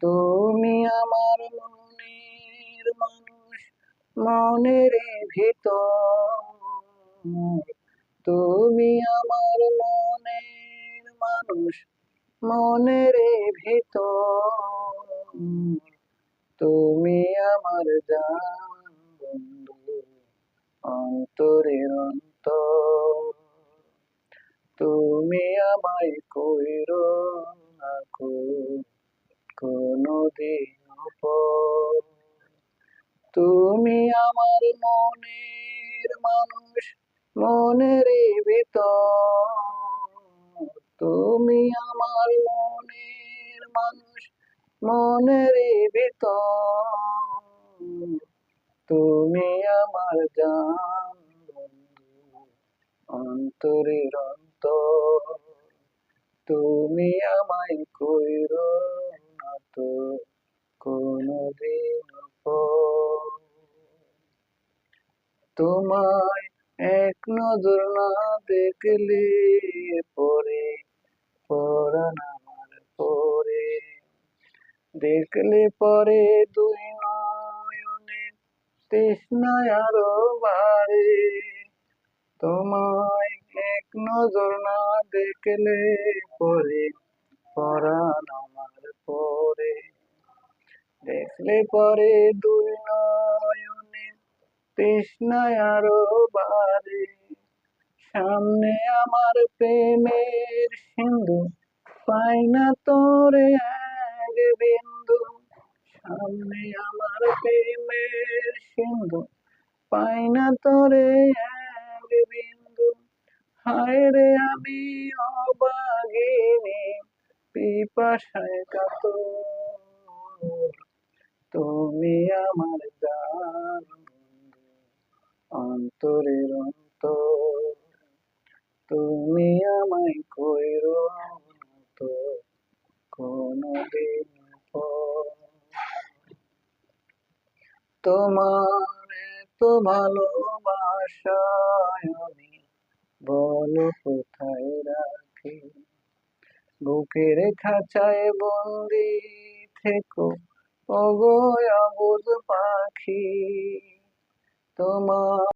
তুমি আমার মনের মানুষ, মনের ভিতর। তুমি আমার মনের মানুষ, মনের ভিতর। তুমি আমার জান বন্ধু, অন্তরের অন্তর। তুমি আমায় কইরো না কোনদিন পর। তুমি আমার মনের মানুষ, মনের ভিতর। তুমি আমার মনের মানুষ, মনের ভিতর। তুমি আমার জান বন্ধু, অন্তরের অন্তর। তুমি আমায় কইরো না কোনদিন পর। তোমায় এক নজর না দেখলে পরে পরাণ আমার পরে। দেখলে পরে দুই নয়নে তৃষ্ণায় আরো বাড়ে। তোমায় এক নজর না দেখলে পরে পরাণ আমার পরে। দেখলে পরে দুই নয়নে তৃষ্ণায় আরো বাড়ে। সামনে আমার প্রেমের সিন্ধু, পাই না তোরে এক বিন্দু। সামনে আমার প্রেমের সিন্ধু, পাই না তোরে এক বিন্দু। হায় রে আমি অভাগিনী, পিপাসায় কাতর। তুমি আমার জান বন্ধু, অন্তরের অন্তর। তুমি আমায় কইরো না কোনদিন পর। তোমার এত ভালোবাসায় আমি বলো কোথায় রাখি। বুকের খাঁচায় বন্দি থেকো ওগো অবুঝ পাখি। তোমার